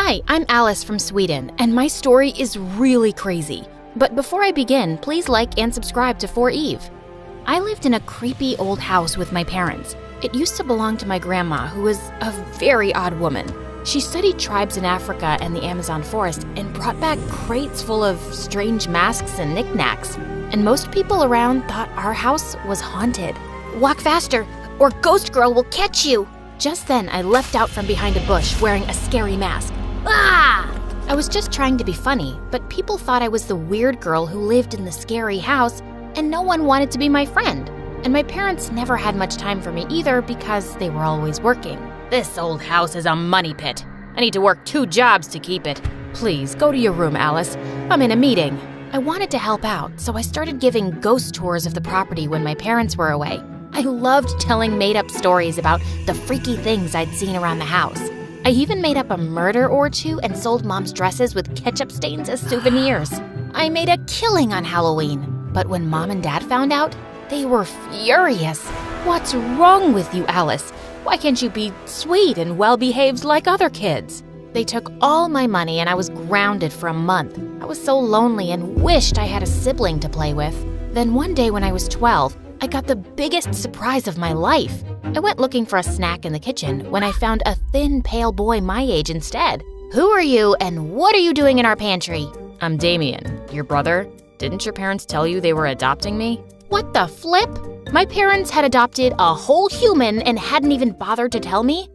Hi, I'm Alice from Sweden, and my story is really crazy. But before I begin, please like and subscribe to For Eve. I lived in a creepy old house with my parents. It used to belong to my grandma, who was a very odd woman. She studied tribes in Africa and the Amazon forest and brought back crates full of strange masks and knickknacks. And most people around thought our house was haunted. Walk faster, or Ghost Girl will catch you! Just then, I leapt out from behind a bush wearing a scary mask. Ah! I was just trying to be funny, but people thought I was the weird girl who lived in the scary house, and no one wanted to be my friend. And my parents never had much time for me either because they were always working. This old house is a money pit. I need to work 2 jobs to keep it. Please, go to your room, Alice. I'm in a meeting. I wanted to help out, so I started giving ghost tours of the property when my parents were away. I loved telling made-up stories about the freaky things I'd seen around the house. I even made up a murder or 2 and sold Mom's dresses with ketchup stains as souvenirs. I made a killing on Halloween, but when Mom and Dad found out, they were furious. What's wrong with you, Alice? Why can't you be sweet and well-behaved like other kids? They took all my money and I was grounded for a month. I was so lonely and wished I had a sibling to play with. Then one day when I was 12, I got the biggest surprise of my life. I went looking for a snack in the kitchen when I found a thin, pale boy my age instead. Who are you and what are you doing in our pantry? I'm Damien, your brother. Didn't your parents tell you they were adopting me? What the flip? My parents had adopted a whole human and hadn't even bothered to tell me?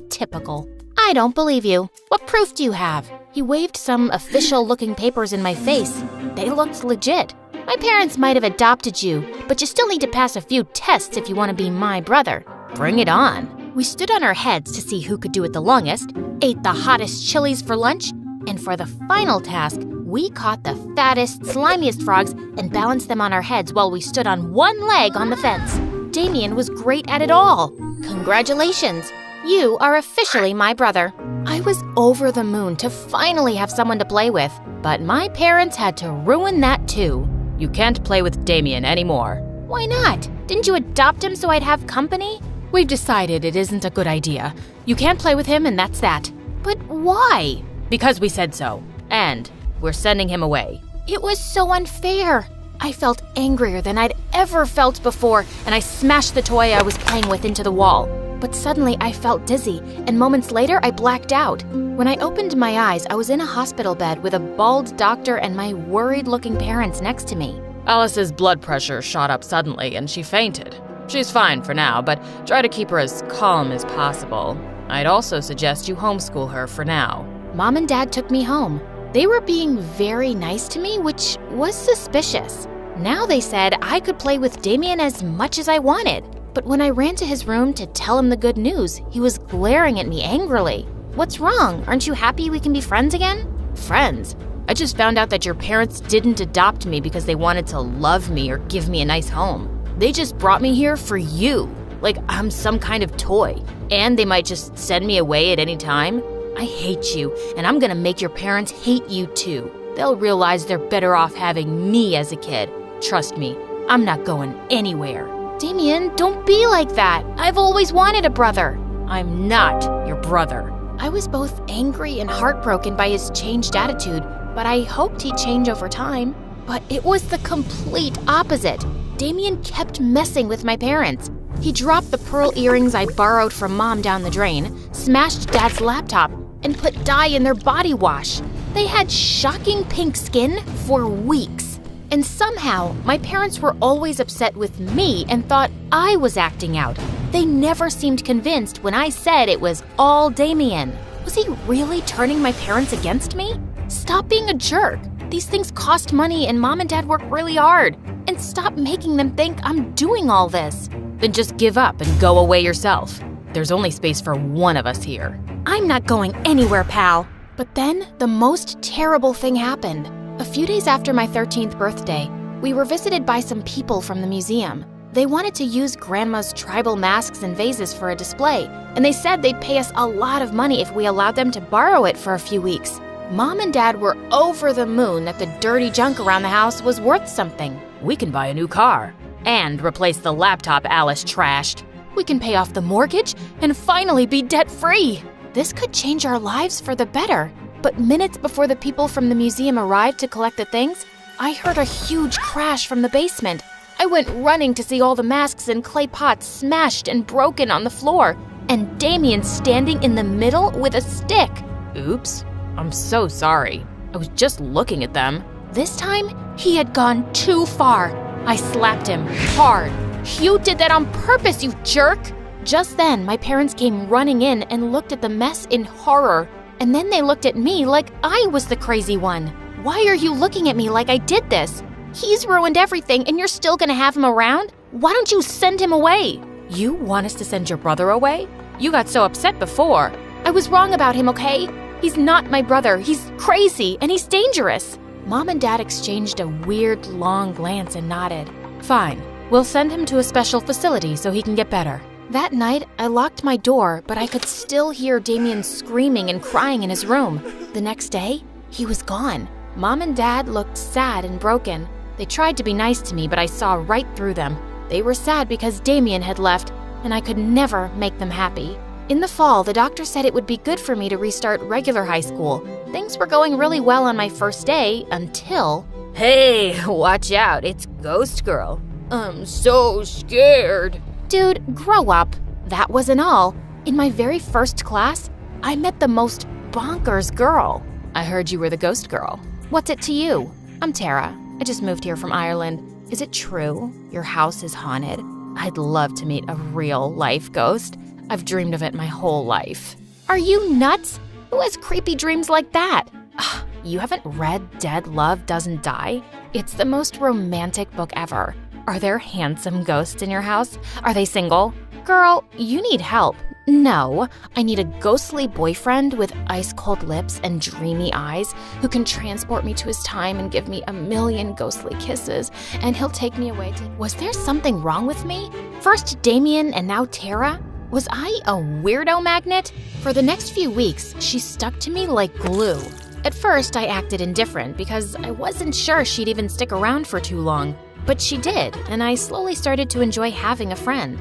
Typical. I don't believe you. What proof do you have? He waved some official-looking papers in my face. They looked legit. My parents might have adopted you, but you still need to pass a few tests if you want to be my brother. Bring it on. We stood on our heads to see who could do it the longest, ate the hottest chilies for lunch, and for the final task, we caught the fattest, slimiest frogs and balanced them on our heads while we stood on one leg on the fence. Damien was great at it all. Congratulations. You are officially my brother. I was over the moon to finally have someone to play with, but my parents had to ruin that too. You can't play with Damien anymore. Why not? Didn't you adopt him so I'd have company? We've decided it isn't a good idea. You can't play with him and that's that. But why? Because we said so. And we're sending him away. It was so unfair. I felt angrier than I'd ever felt before, and I smashed the toy I was playing with into the wall. But suddenly I felt dizzy, and moments later I blacked out. When I opened my eyes, I was in a hospital bed with a bald doctor and my worried-looking parents next to me. Alice's blood pressure shot up suddenly and she fainted. She's fine for now, but try to keep her as calm as possible. I'd also suggest you homeschool her for now. Mom and Dad took me home. They were being very nice to me, which was suspicious. Now they said I could play with Damien as much as I wanted. But when I ran to his room to tell him the good news, he was glaring at me angrily. What's wrong? Aren't you happy we can be friends again? Friends? I just found out that your parents didn't adopt me because they wanted to love me or give me a nice home. They just brought me here for you, like I'm some kind of toy. And they might just send me away at any time. I hate you, and I'm gonna make your parents hate you too. They'll realize they're better off having me as a kid. Trust me, I'm not going anywhere. Damien, don't be like that. I've always wanted a brother. I'm not your brother. I was both angry and heartbroken by his changed attitude, but I hoped he'd change over time. But it was the complete opposite. Damien kept messing with my parents. He dropped the pearl earrings I borrowed from Mom down the drain, smashed Dad's laptop, and put dye in their body wash. They had shocking pink skin for weeks. And somehow, my parents were always upset with me and thought I was acting out. They never seemed convinced when I said it was all Damien. Was he really turning my parents against me? Stop being a jerk. These things cost money and Mom and Dad work really hard. And stop making them think I'm doing all this. Then just give up and go away yourself. There's only space for one of us here. I'm not going anywhere, pal. But then, the most terrible thing happened. A few days after my 13th birthday, we were visited by some people from the museum. They wanted to use Grandma's tribal masks and vases for a display, and they said they'd pay us a lot of money if we allowed them to borrow it for a few weeks. Mom and Dad were over the moon that the dirty junk around the house was worth something. We can buy a new car and replace the laptop Alice trashed. We can pay off the mortgage and finally be debt-free. This could change our lives for the better. But minutes before the people from the museum arrived to collect the things, I heard a huge crash from the basement. I went running to see all the masks and clay pots smashed and broken on the floor, and Damien standing in the middle with a stick. Oops, I'm so sorry. I was just looking at them. This time, he had gone too far. I slapped him hard. You did that on purpose, you jerk! Just then, my parents came running in and looked at the mess in horror. And then they looked at me like I was the crazy one. Why are you looking at me like I did this? He's ruined everything and you're still gonna have him around? Why don't you send him away? You want us to send your brother away? You got so upset before. I was wrong about him, okay? He's not my brother. He's crazy and he's dangerous. Mom and Dad exchanged a weird, long glance and nodded. Fine. We'll send him to a special facility so he can get better. That night, I locked my door, but I could still hear Damien screaming and crying in his room. The next day, he was gone. Mom and Dad looked sad and broken. They tried to be nice to me, but I saw right through them. They were sad because Damien had left, and I could never make them happy. In the fall, the doctor said it would be good for me to restart regular high school. Things were going really well on my first day until… Hey, watch out, it's Ghost Girl. I'm so scared. Dude, grow up. That wasn't all. In my very first class, I met the most bonkers girl. I heard you were the Ghost Girl. What's it to you? I'm Tara. I just moved here from Ireland. Is it true your house is haunted? I'd love to meet a real-life ghost. I've dreamed of it my whole life. Are you nuts? Who has creepy dreams like that? Ugh, you haven't read Dead Love Doesn't Die? It's the most romantic book ever. Are there handsome ghosts in your house? Are they single? Girl, you need help. No, I need a ghostly boyfriend with ice-cold lips and dreamy eyes who can transport me to his time and give me a million ghostly kisses, and he'll take me away to… Was there something wrong with me? First Damien and now Tara? Was I a weirdo magnet? For the next few weeks, she stuck to me like glue. At first, I acted indifferent because I wasn't sure she'd even stick around for too long. But she did, and I slowly started to enjoy having a friend.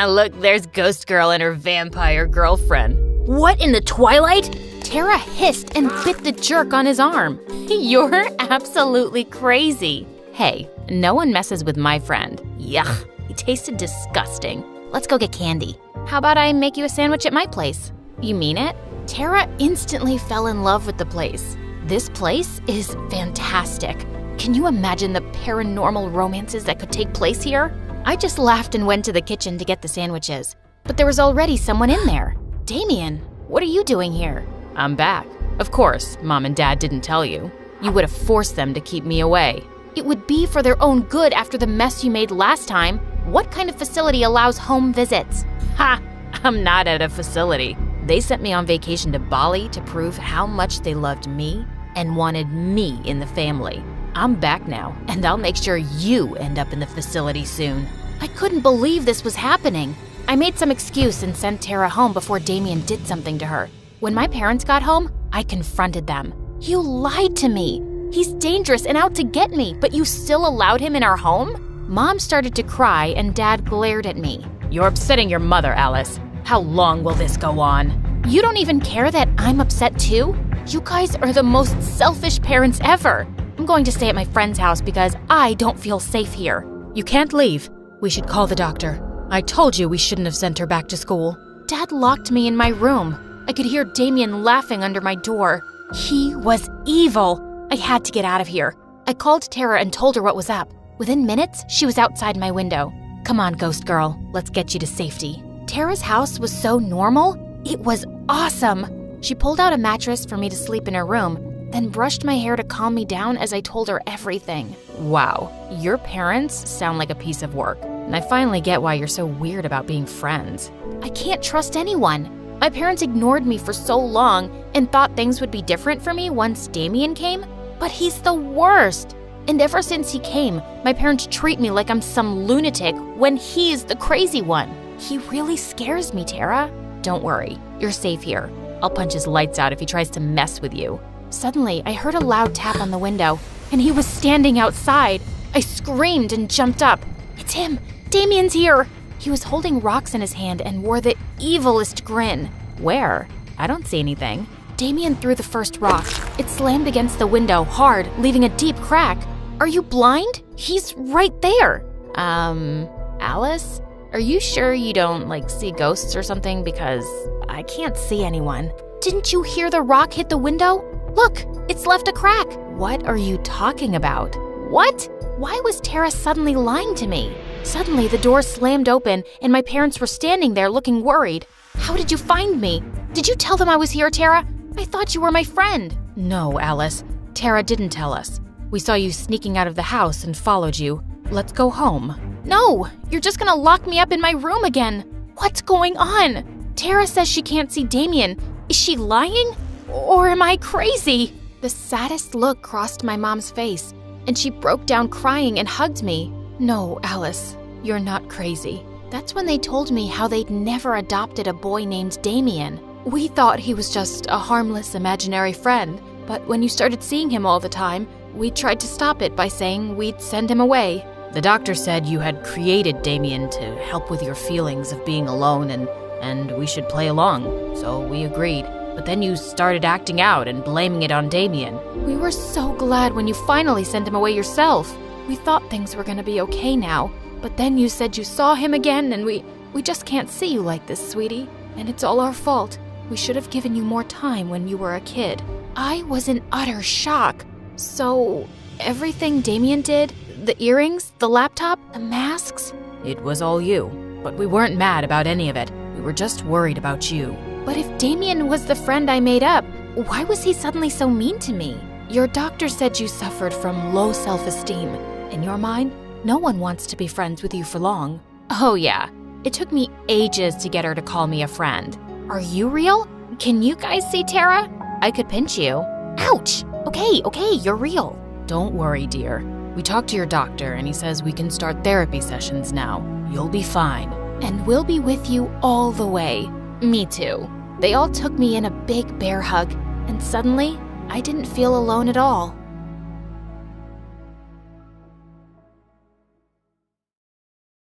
Look, there's Ghost Girl and her vampire girlfriend. What in the twilight? Tara hissed and bit the jerk on his arm. You're absolutely crazy. Hey, no one messes with my friend. Yuck, he tasted disgusting. Let's go get candy. How about I make you a sandwich at my place? You mean it? Tara instantly fell in love with the place. This place is fantastic. Can you imagine the paranormal romances that could take place here? I just laughed and went to the kitchen to get the sandwiches. But there was already someone in there. Damien, what are you doing here? I'm back. Of course, Mom and Dad didn't tell you. You would have forced them to keep me away. It would be for their own good after the mess you made last time. What kind of facility allows home visits? Ha! I'm not at a facility. They sent me on vacation to Bali to prove how much they loved me and wanted me in the family. I'm back now, and I'll make sure you end up in the facility soon. I couldn't believe this was happening. I made some excuse and sent Tara home before Damien did something to her. When my parents got home, I confronted them. You lied to me. He's dangerous and out to get me, but you still allowed him in our home? Mom started to cry and Dad glared at me. You're upsetting your mother, Alice. How long will this go on? You don't even care that I'm upset too? You guys are the most selfish parents ever. I'm going to stay at my friend's house because I don't feel safe here. You can't leave. We should call the doctor. I told you we shouldn't have sent her back to school. Dad locked me in my room. I could hear Damien laughing under my door. He was evil. I had to get out of here. I called Tara and told her what was up. Within minutes, she was outside my window. Come on, Ghost Girl. Let's get you to safety. Tara's house was so normal. It was awesome. She pulled out a mattress for me to sleep in her room, then brushed my hair to calm me down as I told her everything. Wow, your parents sound like a piece of work. And I finally get why you're so weird about being friends. I can't trust anyone. My parents ignored me for so long and thought things would be different for me once Damien came, but he's the worst. And ever since he came, my parents treat me like I'm some lunatic when he's the crazy one. He really scares me, Tara. Don't worry, you're safe here. I'll punch his lights out if he tries to mess with you. Suddenly, I heard a loud tap on the window, and he was standing outside. I screamed and jumped up. It's him! Damien's here! He was holding rocks in his hand and wore the evilest grin. Where? I don't see anything. Damien threw the first rock. It slammed against the window hard, leaving a deep crack. Are you blind? He's right there. Alice? Are you sure you don't, see ghosts or something? Because I can't see anyone. Didn't you hear the rock hit the window? Look, it's left a crack. What are you talking about? What? Why was Tara suddenly lying to me? Suddenly, the door slammed open, and my parents were standing there looking worried. How did you find me? Did you tell them I was here, Tara? I thought you were my friend. No, Alice. Tara didn't tell us. We saw you sneaking out of the house and followed you. Let's go home. No, you're just gonna lock me up in my room again. What's going on? Tara says she can't see Damien. Is she lying? Or am I crazy? The saddest look crossed my mom's face, and she broke down crying and hugged me. No, Alice, you're not crazy. That's when they told me how they'd never adopted a boy named Damien. We thought he was just a harmless imaginary friend, but when you started seeing him all the time, we tried to stop it by saying we'd send him away. The doctor said you had created Damien to help with your feelings of being alone and we should play along, so we agreed. But then you started acting out and blaming it on Damien. We were so glad when you finally sent him away yourself. We thought things were gonna be okay now, but then you said you saw him again, and we just can't see you like this, sweetie. And it's all our fault. We should have given you more time when you were a kid. I was in utter shock. So, everything Damien did, the earrings, the laptop, the masks? It was all you, but we weren't mad about any of it. We were just worried about you. But if Damien was the friend I made up, why was he suddenly so mean to me? Your doctor said you suffered from low self-esteem. In your mind, no one wants to be friends with you for long. Oh yeah, it took me ages to get her to call me a friend. Are you real? Can you guys see Tara? I could pinch you. Ouch! Okay, you're real. Don't worry, dear. We talked to your doctor and he says we can start therapy sessions now. You'll be fine. And we'll be with you all the way. Me too. They all took me in a big bear hug, and suddenly, I didn't feel alone at all.